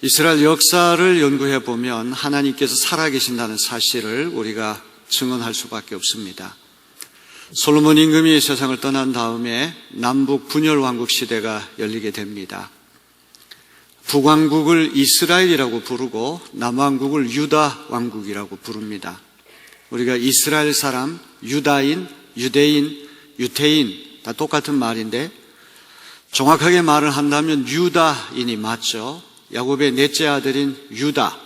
이스라엘 역사를 연구해 보면 하나님께서 살아계신다는 사실을 우리가 증언할 수밖에 없습니다. 솔로몬 임금이 세상을 떠난 다음에 남북 분열 왕국 시대가 열리게 됩니다. 북왕국을 이스라엘이라고 부르고 남왕국을 유다 왕국이라고 부릅니다. 우리가 이스라엘 사람, 유다인, 유대인, 유태인 다 똑같은 말인데 정확하게 말을 한다면 유다인이 맞죠. 야곱의 넷째 아들인 유다,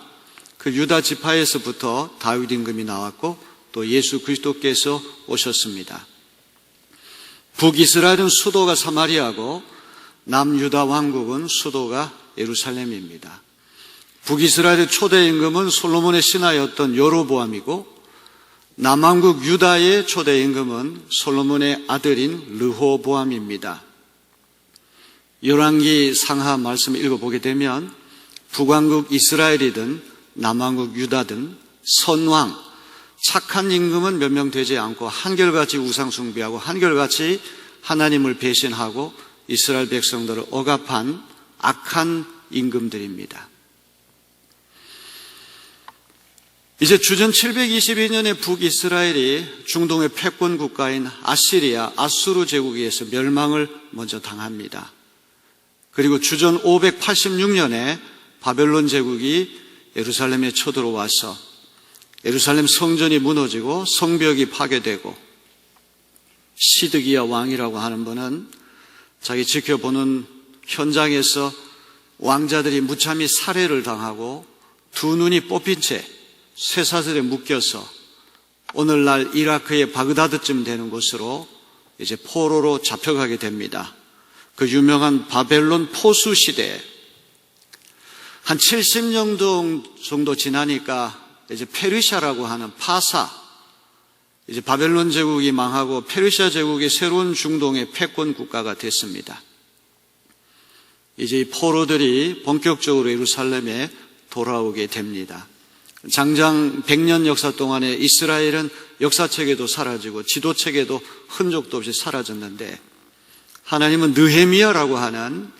그 유다 지파에서부터 다윗 임금이 나왔고 또 예수 그리스도께서 오셨습니다. 북이스라엘은 수도가 사마리아고 남유다 왕국은 수도가 예루살렘입니다. 북이스라엘의 초대 임금은 솔로몬의 신하였던 여로보암이고 남왕국 유다의 초대 임금은 솔로몬의 아들인 르호보암입니다. 열왕기 상하 말씀을 읽어보게 되면 북왕국 이스라엘이든 남왕국 유다든 선왕, 착한 임금은 몇 명 되지 않고 한결같이 우상 숭배하고 한결같이 하나님을 배신하고 이스라엘 백성들을 억압한 악한 임금들입니다. 이제 주전 722년에 북이스라엘이 중동의 패권 국가인 아시리아, 아수르 제국에 의해서 멸망을 먼저 당합니다. 그리고 주전 586년에 바벨론 제국이 예루살렘에 쳐들어와서 예루살렘 성전이 무너지고 성벽이 파괴되고 시드기야 왕이라고 하는 분은 자기 지켜보는 현장에서 왕자들이 무참히 살해를 당하고 두 눈이 뽑힌 채 쇠사슬에 묶여서 오늘날 이라크의 바그다드쯤 되는 곳으로 이제 포로로 잡혀가게 됩니다. 그 유명한 바벨론 포수 시대에 한 70년 정도 지나니까 이제 페르시아라고 하는 파사, 이제 바벨론 제국이 망하고 페르시아 제국이 새로운 중동의 패권 국가가 됐습니다. 이제 이 포로들이 본격적으로 예루살렘에 돌아오게 됩니다. 장장 100년 역사 동안에 이스라엘은 역사책에도 사라지고 지도책에도 흔적도 없이 사라졌는데 하나님은 느헤미야라고 하는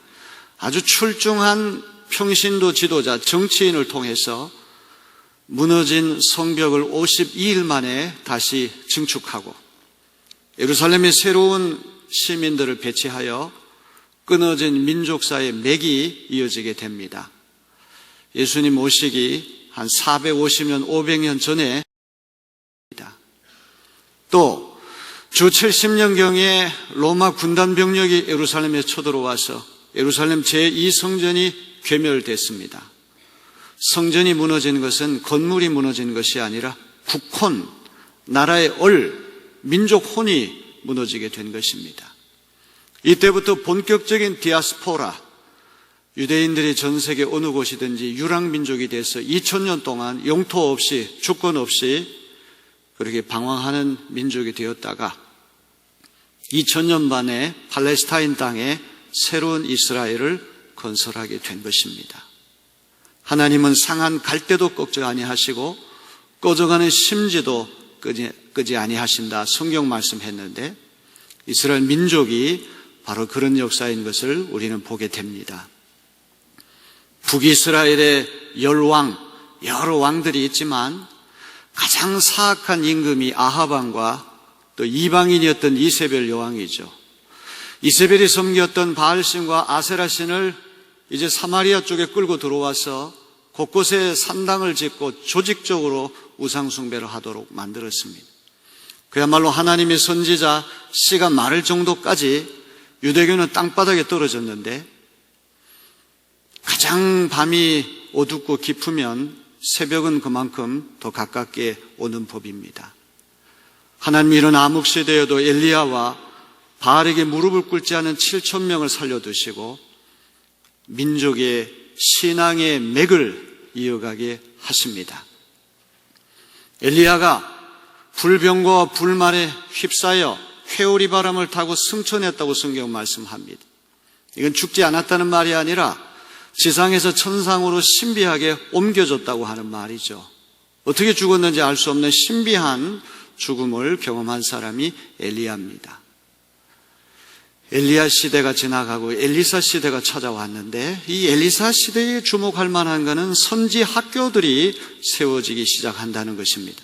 아주 출중한 평신도 지도자, 정치인을 통해서 무너진 성벽을 52일 만에 다시 증축하고 예루살렘에 새로운 시민들을 배치하여 끊어진 민족사의 맥이 이어지게 됩니다. 예수님 오시기 한 450년, 500년 전에 또 주 70년경에 로마 군단 병력이 예루살렘에 쳐들어와서 예루살렘 제2성전이 괴멸됐습니다. 성전이 무너진 것은 건물이 무너진 것이 아니라 국혼, 나라의 민족 혼이 무너지게 된 것입니다. 이때부터 본격적인 디아스포라, 유대인들이 전 세계 어느 곳이든지 유랑민족이 돼서 2000년 동안 영토 없이 주권 없이 그렇게 방황하는 민족이 되었다가 2000년 만에 팔레스타인 땅에 새로운 이스라엘을 건설하게 된 것입니다. 하나님은 상한 갈대도 꺾지 아니하시고 꺼져가는 심지도 끄지 아니하신다 성경 말씀했는데 이스라엘 민족이 바로 그런 역사인 것을 우리는 보게 됩니다. 북이스라엘의 여러 왕들이 있지만 가장 사악한 임금이 아합 왕과 또 이방인이었던 이세벨 여왕이죠. 이세벨이 섬겼던 바알신과 아세라신을 이제 사마리아 쪽에 끌고 들어와서 곳곳에 산당을 짓고 조직적으로 우상숭배를 하도록 만들었습니다. 그야말로 하나님의 선지자 씨가 마를 정도까지 유대교는 땅바닥에 떨어졌는데 가장 밤이 어둡고 깊으면 새벽은 그만큼 더 가깝게 오는 법입니다. 하나님이 이런 암흑시대에도 엘리야와 바알에게 무릎을 꿇지 않은 7,000명을 살려두시고 민족의 신앙의 맥을 이어가게 하십니다. 엘리야가 불병과 불말에 휩싸여 회오리 바람을 타고 승천했다고 성경 말씀합니다. 이건 죽지 않았다는 말이 아니라 지상에서 천상으로 신비하게 옮겨졌다고 하는 말이죠. 어떻게 죽었는지 알 수 없는 신비한 죽음을 경험한 사람이 엘리야입니다. 엘리야 시대가 지나가고 엘리사 시대가 찾아왔는데 이 엘리사 시대에 주목할 만한 것은 선지 학교들이 세워지기 시작한다는 것입니다.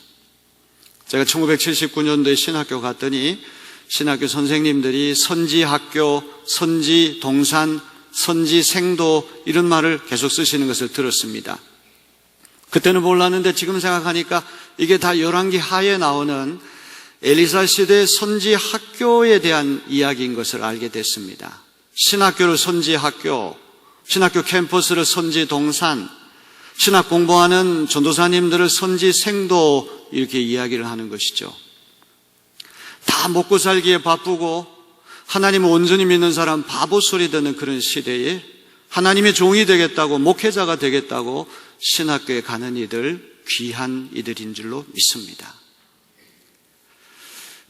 제가 1979년도에 신학교 갔더니 신학교 선생님들이 선지 학교, 선지 동산, 선지 생도 이런 말을 계속 쓰시는 것을 들었습니다. 그때는 몰랐는데 지금 생각하니까 이게 다 열왕기 하에 나오는 엘리사 시대의 선지 학교에 대한 이야기인 것을 알게 됐습니다. 신학교를 선지 학교, 신학교 캠퍼스를 선지 동산, 신학 공부하는 전도사님들을 선지 생도 이렇게 이야기를 하는 것이죠. 다 먹고 살기에 바쁘고 하나님을 온전히 믿는 사람 바보 소리 듣는 그런 시대에 하나님의 종이 되겠다고, 목회자가 되겠다고 신학교에 가는 이들, 귀한 이들인 줄로 믿습니다.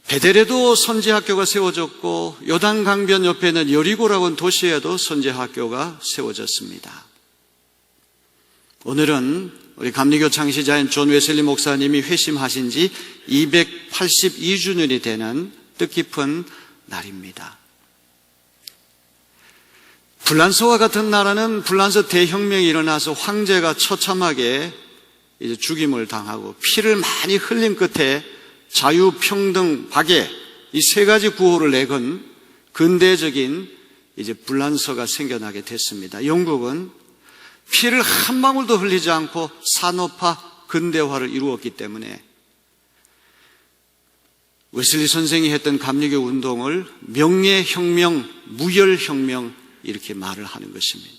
베델에도 선지학교가 세워졌고 요단 강변 옆에 있는 여리고라고 하는 도시에도 선지학교가 세워졌습니다. 오늘은 우리 감리교 창시자인 존 웨슬리 목사님이 회심하신 지 282주년이 되는 뜻깊은 날입니다. 불란서와 같은 나라는 불란서 대혁명이 일어나서 황제가 처참하게 이제 죽임을 당하고 피를 많이 흘린 끝에 자유, 평등, 박애 이 세 가지 구호를 내건 근대적인 이제 불란서가 생겨나게 됐습니다. 영국은 피를 한 방울도 흘리지 않고 산업화, 근대화를 이루었기 때문에 웨슬리 선생이 했던 감리교 운동을 명예혁명, 무열혁명 이렇게 말을 하는 것입니다.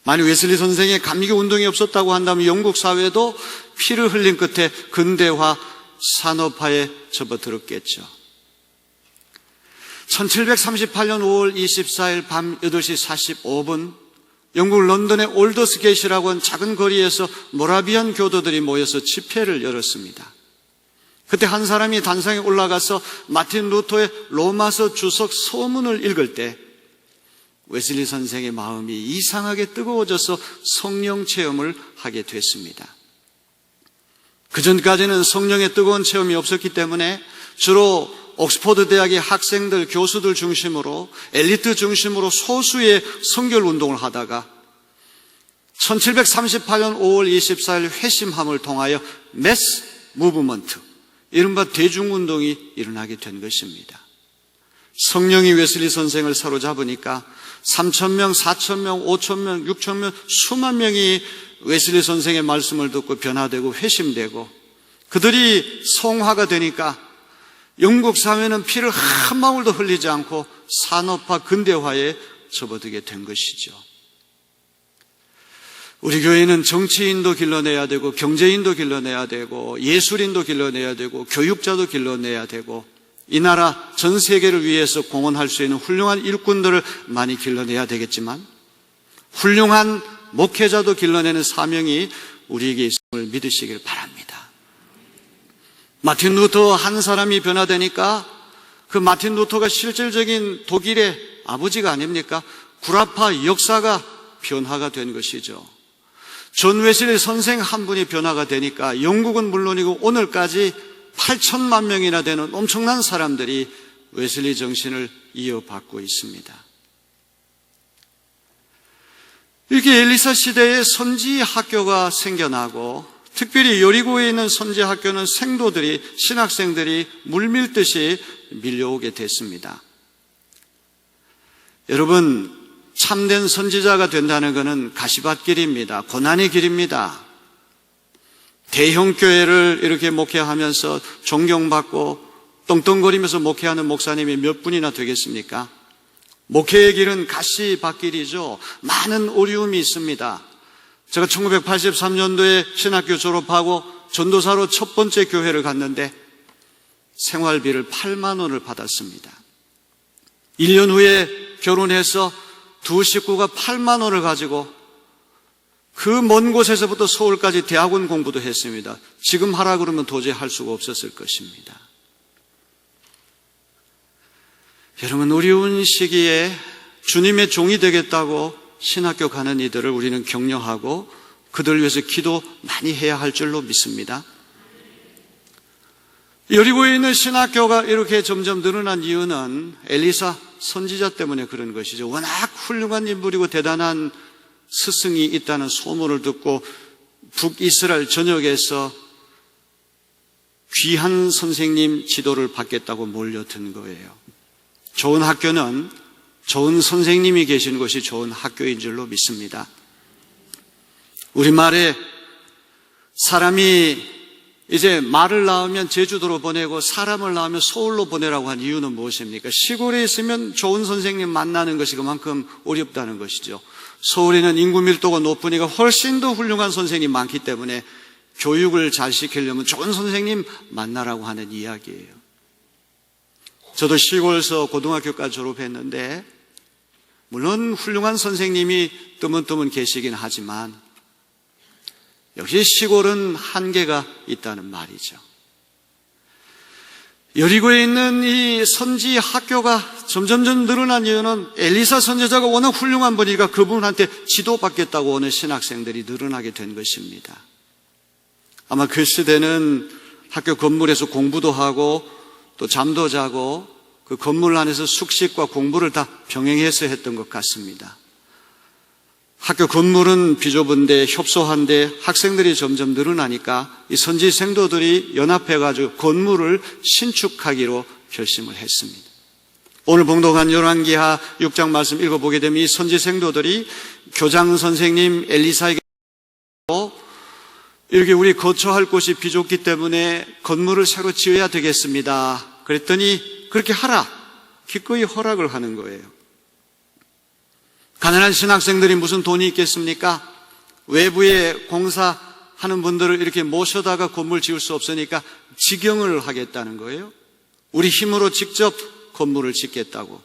만약 웨슬리 선생의 감리교 운동이 없었다고 한다면 영국 사회도 피를 흘린 끝에 근대화, 산업화에 접어들었겠죠. 1738년 5월 24일 밤 8시 45분 영국 런던의 올더스게이트라고 하는 작은 거리에서 모라비안 교도들이 모여서 집회를 열었습니다. 그때 한 사람이 단상에 올라가서 마틴 루터의 로마서 주석 서문을 읽을 때 웨슬리 선생의 마음이 이상하게 뜨거워져서 성령 체험을 하게 됐습니다. 그전까지는 성령의 뜨거운 체험이 없었기 때문에 주로 옥스퍼드 대학의 학생들, 교수들 중심으로 엘리트 중심으로 소수의 성결 운동을 하다가 1738년 5월 24일 회심함을 통하여 매스 무브먼트, 이른바 대중운동이 일어나게 된 것입니다. 성령이 웨슬리 선생을 사로잡으니까 3,000명, 4,000명, 5,000명, 6,000명, 수만 명이 웨슬리 선생의 말씀을 듣고 변화되고 회심되고 그들이 성화가 되니까 영국 사회는 피를 한 방울도 흘리지 않고 산업화, 근대화에 접어들게 된 것이죠. 우리 교회는 정치인도 길러내야 되고 경제인도 길러내야 되고 예술인도 길러내야 되고 교육자도 길러내야 되고 이 나라 전 세계를 위해서 공헌할 수 있는 훌륭한 일꾼들을 많이 길러내야 되겠지만 훌륭한 목회자도 길러내는 사명이 우리에게 있음을 믿으시길 바랍니다. 마틴 루터 한 사람이 변화되니까 그 마틴 루터가 실질적인 독일의 아버지가 아닙니까? 구라파 역사가 변화가 된 것이죠. 존 웨슬리 선생 한 분이 변화가 되니까 영국은 물론이고 오늘까지 8천만 명이나 되는 엄청난 사람들이 웨슬리 정신을 이어받고 있습니다. 이렇게 엘리사 시대에 선지 학교가 생겨나고 특별히 여리고에 있는 선지 학교는 생도들이, 신학생들이 물밀듯이 밀려오게 됐습니다. 여러분, 참된 선지자가 된다는 것은 가시밭길입니다. 고난의 길입니다. 대형 교회를 이렇게 목회하면서 존경받고 떵떵거리면서 목회하는 목사님이 몇 분이나 되겠습니까? 목회의 길은 가시밭길이죠. 많은 어려움이 있습니다. 제가 1983년도에 신학교 졸업하고 전도사로 첫 번째 교회를 갔는데 생활비를 8만 원을 받았습니다. 1년 후에 결혼해서 두 식구가 8만 원을 가지고 그 먼 곳에서부터 서울까지 대학원 공부도 했습니다. 지금 하라 그러면 도저히 할 수가 없었을 것입니다. 여러분, 어려운 시기에 주님의 종이 되겠다고 신학교 가는 이들을 우리는 격려하고 그들을 위해서 기도 많이 해야 할 줄로 믿습니다. 여리고에 있는 신학교가 이렇게 점점 늘어난 이유는 엘리사 선지자 때문에 그런 것이죠. 워낙 훌륭한 인물이고 대단한 스승이 있다는 소문을 듣고 북이스라엘 전역에서 귀한 선생님 지도를 받겠다고 몰려든 거예요. 좋은 학교는 좋은 선생님이 계시는 것이 좋은 학교인 줄로 믿습니다. 우리말에 사람이 이제 말을 낳으면 제주도로 보내고 사람을 낳으면 서울로 보내라고 한 이유는 무엇입니까? 시골에 있으면 좋은 선생님 만나는 것이 그만큼 어렵다는 것이죠. 서울에는 인구 밀도가 높으니까 훨씬 더 훌륭한 선생님이 많기 때문에 교육을 잘 시키려면 좋은 선생님 만나라고 하는 이야기예요. 저도 시골에서 고등학교까지 졸업했는데 물론 훌륭한 선생님이 드문드문 계시긴 하지만 역시 시골은 한계가 있다는 말이죠. 여리고에 있는 이 선지 학교가 점점점 늘어난 이유는 엘리사 선지자가 워낙 훌륭한 분이니까 그분한테 지도받겠다고 오는 신학생들이 늘어나게 된 것입니다. 아마 그 시대는 학교 건물에서 공부도 하고 또 잠도 자고 그 건물 안에서 숙식과 공부를 다 병행해서 했던 것 같습니다. 학교 건물은 비좁은데 협소한데 학생들이 점점 늘어나니까 이 선지 생도들이 연합해가지고 건물을 신축하기로 결심을 했습니다. 오늘 봉독한 열왕기하 6장 말씀 읽어보게 되면 이 선지 생도들이 교장 선생님 엘리사에게 이렇게 우리 거처할 곳이 비좁기 때문에 건물을 새로 지어야 되겠습니다. 그랬더니 그렇게 하라. 기꺼이 허락을 하는 거예요. 가난한 신학생들이 무슨 돈이 있겠습니까? 외부에 공사하는 분들을 이렇게 모셔다가 건물 지을 수 없으니까 직영을 하겠다는 거예요. 우리 힘으로 직접 건물을 짓겠다고.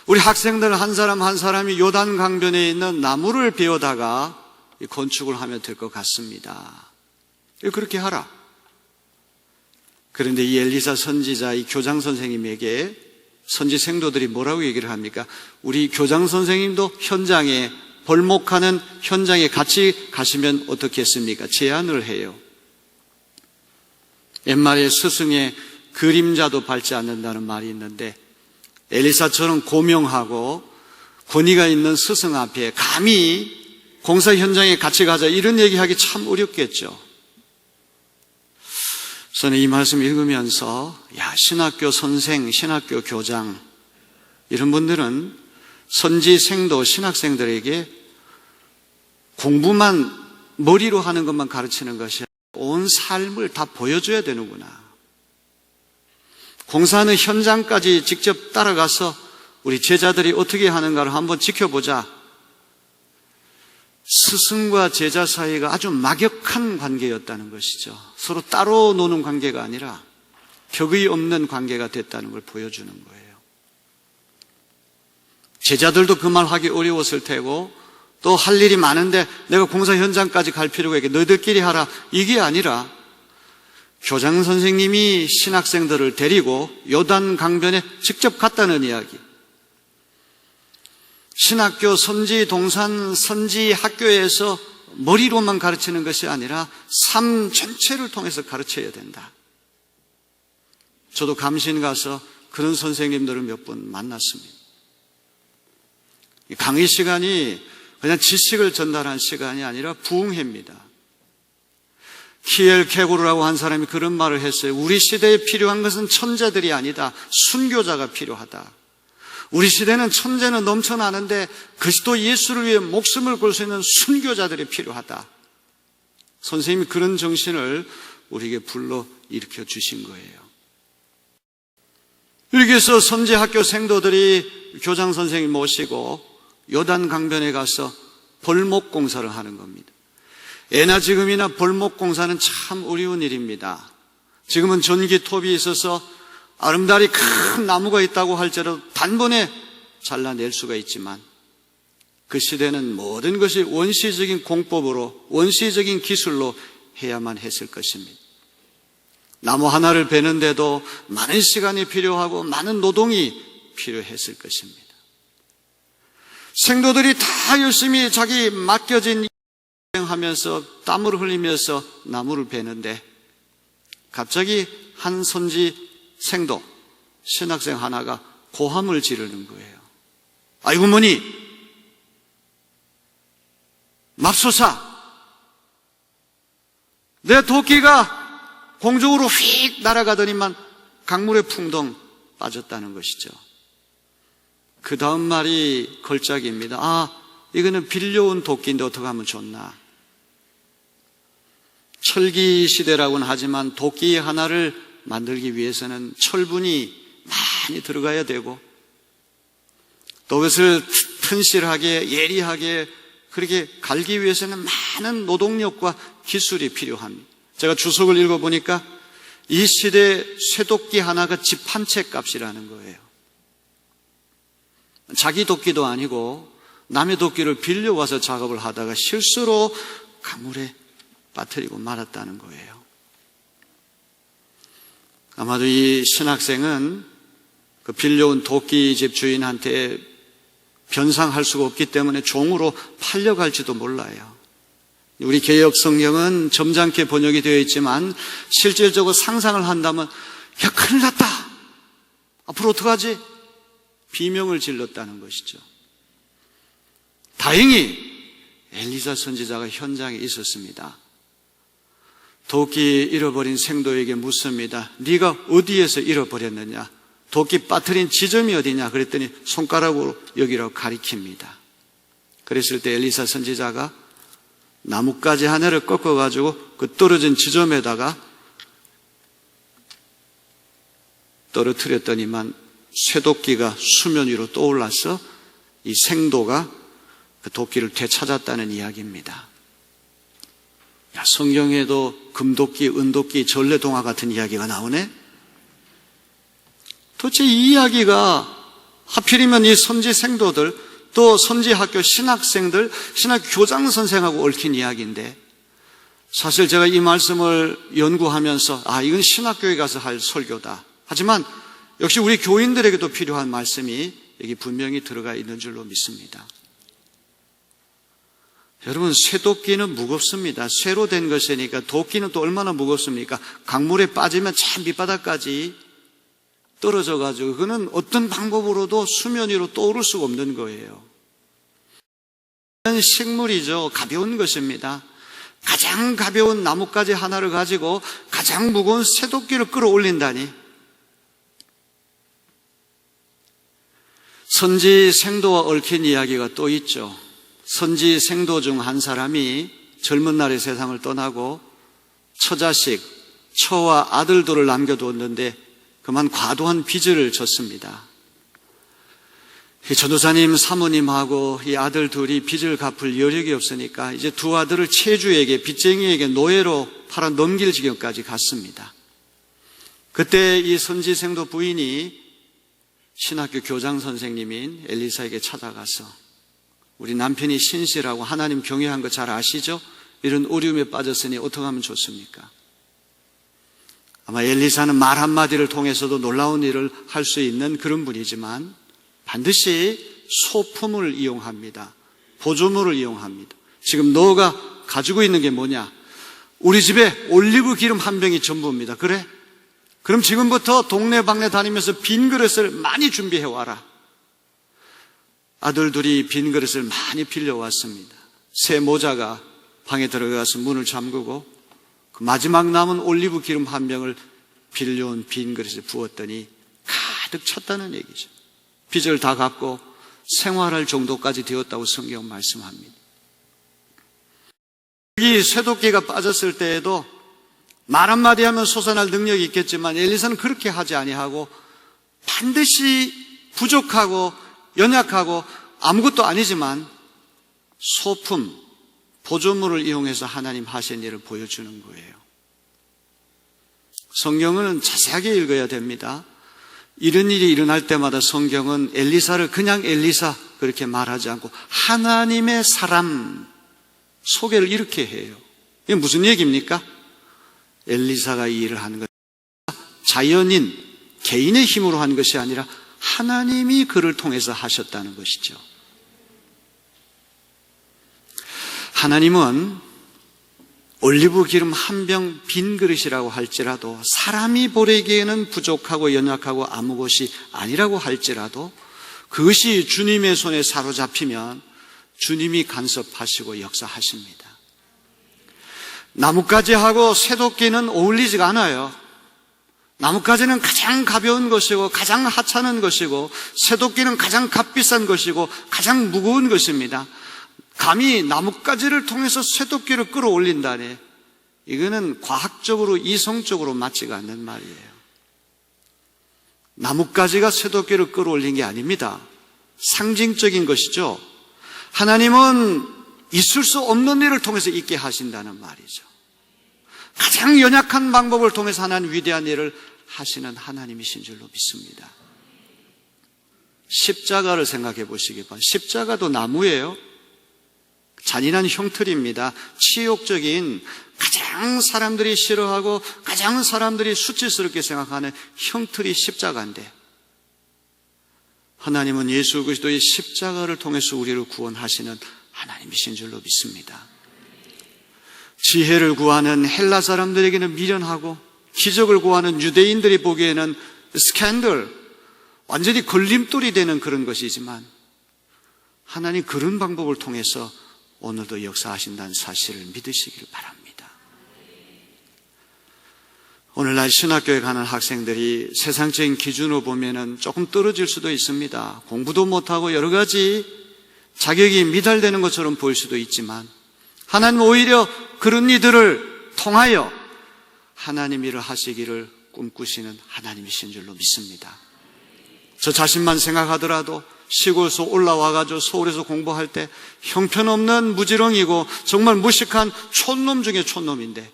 우리 학생들 한 사람 한 사람이 요단 강변에 있는 나무를 베어다가 건축을 하면 될 것 같습니다. 그렇게 하라. 그런데 이 엘리사 선지자, 이 교장 선생님에게 선지 생도들이 뭐라고 얘기를 합니까? 우리 교장 선생님도 현장에, 벌목하는 현장에 같이 가시면 어떻겠습니까? 제안을 해요. 옛말에 스승의 그림자도 밟지 않는다는 말이 있는데 엘리사처럼 고명하고 권위가 있는 스승 앞에 감히 공사 현장에 같이 가자 이런 얘기하기 참 어렵겠죠. 저는 이 말씀 읽으면서 신학교 선생, 신학교 교장 이런 분들은 선지 생도 신학생들에게 공부만 머리로 하는 것만 가르치는 것이 온 삶을 다 보여줘야 되는구나. 공사하는 현장까지 직접 따라가서 우리 제자들이 어떻게 하는가를 한번 지켜보자. 스승과 제자 사이가 아주 막역한 관계였다는 것이죠. 서로 따로 노는 관계가 아니라 벽이 없는 관계가 됐다는 걸 보여주는 거예요. 제자들도 그 말 하기 어려웠을 테고 또 할 일이 많은데 내가 공사 현장까지 갈 필요가 있게 너희들끼리 하라 이게 아니라 교장 선생님이 신학생들을 데리고 요단 강변에 직접 갔다는 이야기. 신학교 선지 동산 선지 학교에서 머리로만 가르치는 것이 아니라 삶 전체를 통해서 가르쳐야 된다. 저도 감신 가서 그런 선생님들을 몇 분 만났습니다. 강의 시간이 그냥 지식을 전달한 시간이 아니라 부흥회입니다. 키엘 케고르라고 한 사람이 그런 말을 했어요. 우리 시대에 필요한 것은 천재들이 아니다. 순교자가 필요하다. 우리 시대는 천재는 넘쳐나는데 그리스도 예수를 위해 목숨을 걸 수 있는 순교자들이 필요하다. 선생님이 그런 정신을 우리에게 불러 일으켜 주신 거예요. 이렇게 해서 선지학교 생도들이 교장 선생님 모시고 요단 강변에 가서 벌목 공사를 하는 겁니다. 예나 지금이나 벌목 공사는 참 어려운 일입니다. 지금은 전기톱이 있어서 아름다리 큰 나무가 있다고 할지라도 단번에 잘라낼 수가 있지만 그 시대는 모든 것이 원시적인 공법으로 원시적인 기술로 해야만 했을 것입니다. 나무 하나를 베는데도 많은 시간이 필요하고 많은 노동이 필요했을 것입니다. 생도들이 다 열심히 자기 맡겨진 하면서 땀을 흘리면서 나무를 베는데 갑자기 한 선지 생도 신학생 하나가 고함을 지르는 거예요. 아이고 뭐니 맙소사, 내 도끼가 공중으로 휙 날아가더니만 강물에 풍덩 빠졌다는 것이죠. 그 다음 말이 걸작입니다. 아, 이거는 빌려온 도끼인데 어떻게 하면 좋나. 철기 시대라고는 하지만 도끼 하나를 만들기 위해서는 철분이 많이 들어가야 되고 또 그것을 튼실하게 예리하게 그렇게 갈기 위해서는 많은 노동력과 기술이 필요합니다. 제가 주석을 읽어보니까 이 시대 쇠도끼 하나가 집 한 채 값이라는 거예요. 자기 도끼도 아니고 남의 도끼를 빌려와서 작업을 하다가 실수로 강물에 빠뜨리고 말았다는 거예요. 아마도 이 신학생은 그 빌려온 도끼집 주인한테 변상할 수가 없기 때문에 종으로 팔려갈지도 몰라요. 우리 개역 성경은 점잖게 번역이 되어 있지만 실질적으로 상상을 한다면 야, 큰일 났다. 앞으로 어떡하지? 비명을 질렀다는 것이죠. 다행히 엘리사 선지자가 현장에 있었습니다. 도끼 잃어버린 생도에게 묻습니다. 네가 어디에서 잃어버렸느냐? 도끼 빠뜨린 지점이 어디냐? 그랬더니 손가락으로 여기라고 가리킵니다. 그랬을 때 엘리사 선지자가 나뭇가지 하나를 꺾어가지고 그 떨어진 지점에다가 떨어뜨렸더니만 쇠도끼가 수면 위로 떠올라서 이 생도가 그 도끼를 되찾았다는 이야기입니다. 야, 성경에도 금도끼, 은도끼, 전래동화 같은 이야기가 나오네? 도대체 이 이야기가 하필이면 이 선지 생도들 또 선지학교 신학생들, 신학교장 선생하고 얽힌 이야기인데 사실 제가 이 말씀을 연구하면서 이건 신학교에 가서 할 설교다. 하지만 역시 우리 교인들에게도 필요한 말씀이 여기 분명히 들어가 있는 줄로 믿습니다. 여러분, 쇠도끼는 무겁습니다. 쇠로 된 것이니까 도끼는 또 얼마나 무겁습니까? 강물에 빠지면 참 밑바닥까지 떨어져가지고 그거는 어떤 방법으로도 수면 위로 떠오를 수가 없는 거예요. 식물이죠. 가벼운 것입니다. 가장 가벼운 나뭇가지 하나를 가지고 가장 무거운 쇠도끼를 끌어올린다니. 선지 생도와 얽힌 이야기가 또 있죠. 선지 생도 중 한 사람이 젊은 날에 세상을 떠나고 처자식, 처와 아들들을 남겨두었는데 그만 과도한 빚을 졌습니다. 이 전도사님 사모님하고 이 아들 둘이 빚을 갚을 여력이 없으니까 이제 두 아들을 채주에게, 빚쟁이에게 노예로 팔아 넘길 지경까지 갔습니다. 그때 이 선지 생도 부인이 신학교 교장 선생님인 엘리사에게 찾아가서 우리 남편이 신실하고 하나님 경외한 거 잘 아시죠? 이런 어려움에 빠졌으니 어떻게 하면 좋습니까? 아마 엘리사는 말 한마디를 통해서도 놀라운 일을 할 수 있는 그런 분이지만 반드시 소품을 이용합니다. 보조물을 이용합니다. 지금 너가 가지고 있는 게 뭐냐? 우리 집에 올리브 기름 한 병이 전부입니다. 그래? 그럼 지금부터 동네방네 다니면서 빈 그릇을 많이 준비해 와라. 아들 둘이 빈 그릇을 많이 빌려왔습니다. 새 모자가 방에 들어가서 문을 잠그고 그 마지막 남은 올리브 기름 한 병을 빌려온 빈 그릇에 부었더니 가득 찼다는 얘기죠. 빚을 다 갚고 생활할 정도까지 되었다고 성경은 말씀합니다. 여기 쇠도끼가 빠졌을 때에도 말 한마디 하면 솟아날 능력이 있겠지만 엘리사는 그렇게 하지 아니하고 반드시 부족하고 연약하고 아무것도 아니지만 소품, 보조물을 이용해서 하나님 하신 일을 보여주는 거예요. 성경은 자세하게 읽어야 됩니다. 이런 일이 일어날 때마다 성경은 엘리사를 그냥 엘리사 그렇게 말하지 않고 하나님의 사람 소개를 이렇게 해요. 이게 무슨 얘기입니까? 엘리사가 이 일을 하는 것, 자연인, 개인의 힘으로 한 것이 아니라 하나님이 그를 통해서 하셨다는 것이죠. 하나님은 올리브 기름 한 병 빈 그릇이라고 할지라도, 사람이 보내기에는 부족하고 연약하고 아무 것이 아니라고 할지라도 그것이 주님의 손에 사로잡히면 주님이 간섭하시고 역사하십니다. 나뭇가지하고 쇠도끼는 어울리지가 않아요. 나뭇가지는 가장 가벼운 것이고 가장 하찮은 것이고, 쇠도끼는 가장 값비싼 것이고 가장 무거운 것입니다. 감히 나뭇가지를 통해서 쇠도끼를 끌어올린다니, 이거는 과학적으로 이성적으로 맞지가 않는 말이에요. 나뭇가지가 쇠도끼를 끌어올린 게 아닙니다. 상징적인 것이죠. 하나님은 있을 수 없는 일을 통해서 있게 하신다는 말이죠. 가장 연약한 방법을 통해서 하나님 위대한 일을 하시는 하나님이신 줄로 믿습니다. 십자가를 생각해 보시기 바랍니다. 십자가도 나무예요. 잔인한 형틀입니다. 치욕적인, 가장 사람들이 싫어하고 가장 사람들이 수치스럽게 생각하는 형틀이 십자가인데, 하나님은 예수 그리스도의 십자가를 통해서 우리를 구원하시는 하나님이신 줄로 믿습니다. 지혜를 구하는 헬라 사람들에게는 미련하고, 기적을 구하는 유대인들이 보기에는 스캔들, 완전히 걸림돌이 되는 그런 것이지만, 하나님 그런 방법을 통해서 오늘도 역사하신다는 사실을 믿으시길 바랍니다. 오늘날 신학교에 가는 학생들이 세상적인 기준으로 보면은 조금 떨어질 수도 있습니다. 공부도 못하고 여러 가지 자격이 미달되는 것처럼 보일 수도 있지만, 하나님은 오히려 그런 이들을 통하여 하나님 일을 하시기를 꿈꾸시는 하나님이신 줄로 믿습니다. 저 자신만 생각하더라도 시골에서 올라와가지고 서울에서 공부할 때 형편없는 무지렁이고 정말 무식한 촌놈 중에 촌놈인데,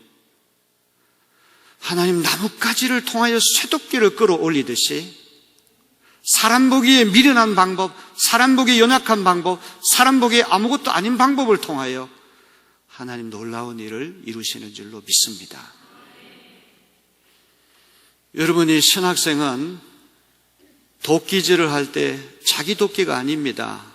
하나님 나뭇가지를 통하여 쇠도끼를 끌어올리듯이 사람 보기에 미련한 방법, 사람 보기에 연약한 방법, 사람 보기에 아무것도 아닌 방법을 통하여 하나님 놀라운 일을 이루시는 줄로 믿습니다. 여러분이 신학생은 도끼질을 할 때 자기 도끼가 아닙니다.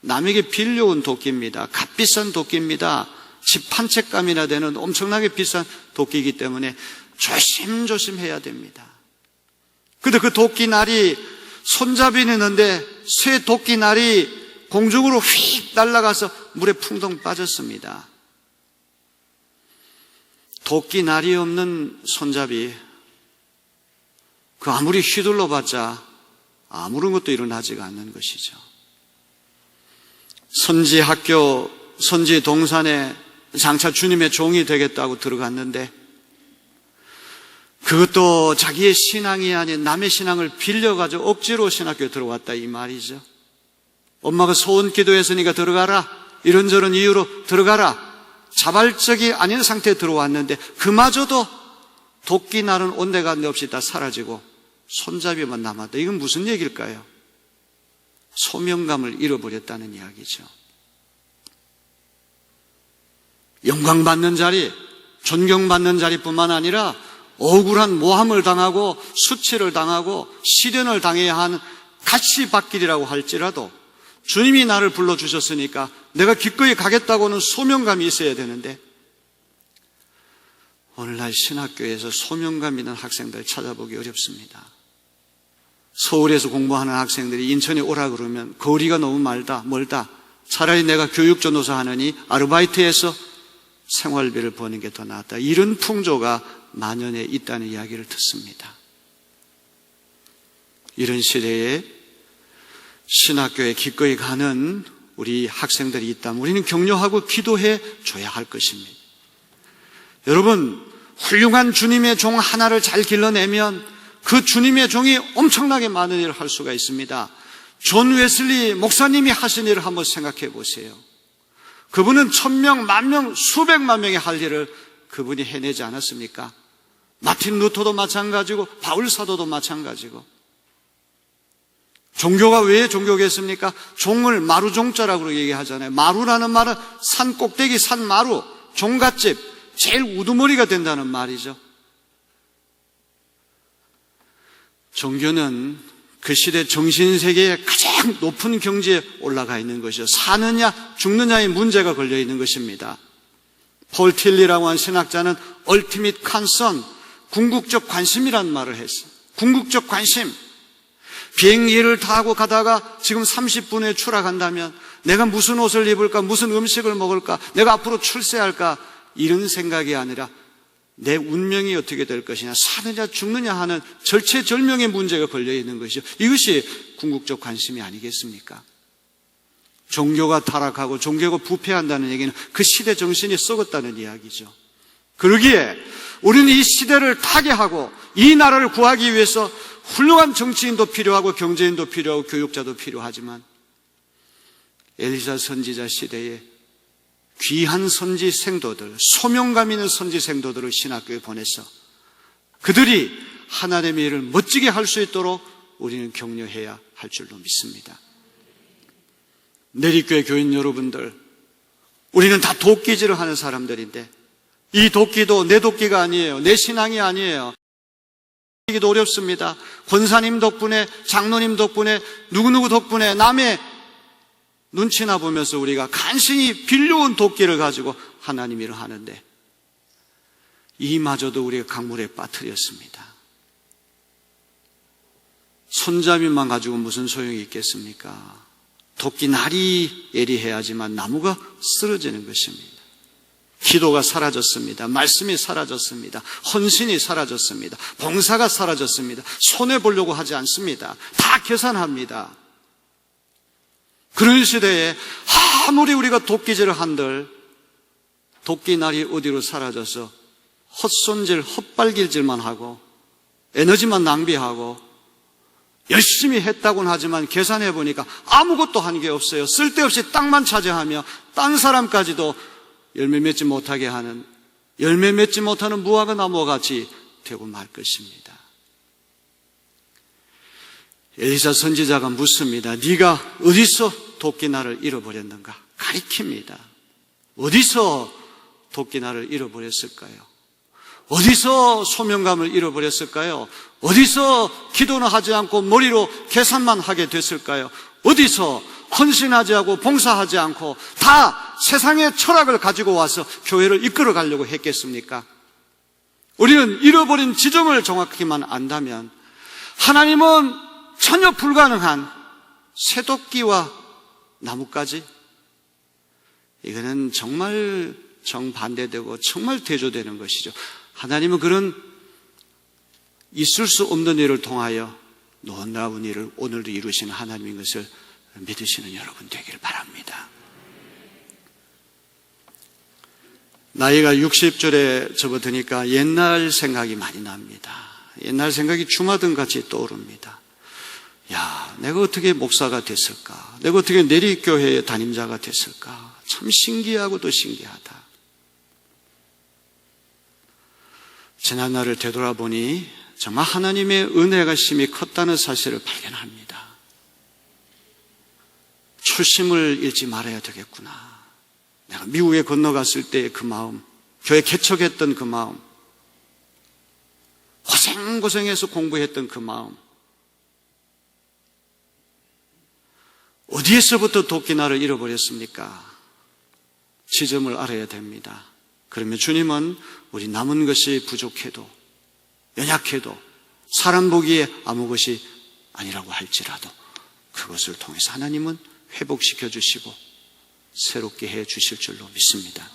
남에게 빌려온 도끼입니다. 값비싼 도끼입니다. 집 한 채 값이나 되는 엄청나게 비싼 도끼이기 때문에 조심조심 해야 됩니다. 그런데 그 도끼날이 손잡이는 있는데 쇠 도끼날이 공중으로 휙 날아가서 물에 풍덩 빠졌습니다. 도끼날이 없는 손잡이, 그 아무리 휘둘러봤자 아무런 것도 일어나지가 않는 것이죠. 선지학교, 선지동산에 장차 주님의 종이 되겠다고 들어갔는데, 그것도 자기의 신앙이 아닌 남의 신앙을 빌려가지고 억지로 신학교에 들어왔다 이 말이죠. 엄마가 소원 기도했으니까 들어가라, 이런저런 이유로 들어가라, 자발적이 아닌 상태에 들어왔는데 그마저도 도끼날은 온데간데 없이 다 사라지고 손잡이만 남았다. 이건 무슨 얘기일까요? 소명감을 잃어버렸다는 이야기죠. 영광받는 자리, 존경받는 자리뿐만 아니라 억울한 모함을 당하고 수치를 당하고 시련을 당해야 하는 가시밭길이라고 할지라도 주님이 나를 불러주셨으니까 내가 기꺼이 가겠다고는 소명감이 있어야 되는데, 오늘날 신학교에서 소명감 있는 학생들 찾아보기 어렵습니다. 서울에서 공부하는 학생들이 인천에 오라 그러면 거리가 너무 멀다. 차라리 내가 교육전도사 하느니 아르바이트해서 생활비를 버는 게 더 낫다. 이런 풍조가 만연해 있다는 이야기를 듣습니다. 이런 시대에 신학교에 기꺼이 가는 우리 학생들이 있다면 우리는 격려하고 기도해 줘야 할 것입니다. 여러분, 훌륭한 주님의 종 하나를 잘 길러내면 그 주님의 종이 엄청나게 많은 일을 할 수가 있습니다. 존 웨슬리 목사님이 하신 일을 한번 생각해 보세요. 그분은 1000명, 10,000명, 수백만 명이 할 일을 그분이 해내지 않았습니까? 마틴 루터도 마찬가지고 바울 사도도 마찬가지고. 종교가 왜 종교겠습니까? 종을 마루종자라고 얘기하잖아요. 마루라는 말은 산 꼭대기, 산 마루, 종갓집, 제일 우두머리가 된다는 말이죠. 종교는 그 시대 정신세계의 가장 높은 경지에 올라가 있는 것이죠. 사느냐 죽느냐의 문제가 걸려 있는 것입니다. 폴 틸리라고 하는 신학자는 ultimate concern, 궁극적 관심이라는 말을 했어요. 궁극적 관심. 비행기를 타고 가다가 지금 30분에 추락한다면 내가 무슨 옷을 입을까, 무슨 음식을 먹을까, 내가 앞으로 출세할까, 이런 생각이 아니라 내 운명이 어떻게 될 것이냐, 사느냐 죽느냐 하는 절체절명의 문제가 걸려 있는 것이죠. 이것이 궁극적 관심이 아니겠습니까? 종교가 타락하고 종교가 부패한다는 얘기는 그 시대 정신이 썩었다는 이야기죠. 그러기에 우리는 이 시대를 타개하고 이 나라를 구하기 위해서 훌륭한 정치인도 필요하고 경제인도 필요하고 교육자도 필요하지만 엘리사 선지자 시대에 귀한 선지 생도들, 소명감 있는 선지 생도들을 신학교에 보내서 그들이 하나님의 일을 멋지게 할 수 있도록 우리는 격려해야 할 줄로 믿습니다. 내리교회 교인 여러분들, 우리는 다 도끼질을 하는 사람들인데 이 도끼도 내 도끼가 아니에요. 내 신앙이 아니에요. 이기도 어렵습니다. 권사님 덕분에, 장로님 덕분에, 누구누구 덕분에 남의 눈치나 보면서 우리가 간신히 빌려온 도끼를 가지고 하나님 일을 하는데 이마저도 우리가 강물에 빠뜨렸습니다. 손잡이만 가지고 무슨 소용이 있겠습니까? 도끼 날이 예리해야지만 나무가 쓰러지는 것입니다. 기도가 사라졌습니다. 말씀이 사라졌습니다. 헌신이 사라졌습니다. 봉사가 사라졌습니다. 손해보려고 하지 않습니다. 다 계산합니다. 그런 시대에 아무리 우리가 도끼질을 한들 도끼날이 어디로 사라져서 헛손질, 헛발길질만 하고 에너지만 낭비하고 열심히 했다고는 하지만 계산해 보니까 아무것도 한 게 없어요. 쓸데없이 땅만 차지하며 딴 사람까지도 열매 맺지 못하게 하는, 열매 맺지 못하는 무화과 나무와 같이 되고 말 것입니다. 엘리사 선지자가 묻습니다. 네가 어디서 도끼날을 잃어버렸는가? 가리킵니다. 어디서 도끼날을 잃어버렸을까요? 어디서 소명감을 잃어버렸을까요? 어디서 기도는 하지 않고 머리로 계산만 하게 됐을까요? 어디서 헌신하지 않고 봉사하지 않고 다 세상의 철학을 가지고 와서 교회를 이끌어 가려고 했겠습니까? 우리는 잃어버린 지점을 정확히만 안다면 하나님은 전혀 불가능한 새도끼와 나뭇가지, 이거는 정말 정반대되고 정말 대조되는 것이죠. 하나님은 그런 있을 수 없는 일을 통하여 놀라운 일을 오늘도 이루시는 하나님인 것을 믿으시는 여러분 되기를 바랍니다. 나이가 60절에 접어드니까 옛날 생각이 많이 납니다. 옛날 생각이 주마등같이 떠오릅니다. 야, 내가 어떻게 목사가 됐을까? 내가 어떻게 내리교회의 담임자가 됐을까? 참 신기하고도 신기하다. 지난날을 되돌아보니 정말 하나님의 은혜가 심히 컸다는 사실을 발견합니다. 초심을 잃지 말아야 되겠구나. 내가 미국에 건너갔을 때의 그 마음, 교회 개척했던 그 마음, 고생고생해서 공부했던 그 마음, 어디에서부터 도끼날을 잃어버렸습니까? 지점을 알아야 됩니다. 그러면 주님은 우리 남은 것이 부족해도, 연약해도, 사람 보기에 아무 것이 아니라고 할지라도 그것을 통해서 하나님은 회복시켜 주시고 새롭게 해 주실 줄로 믿습니다.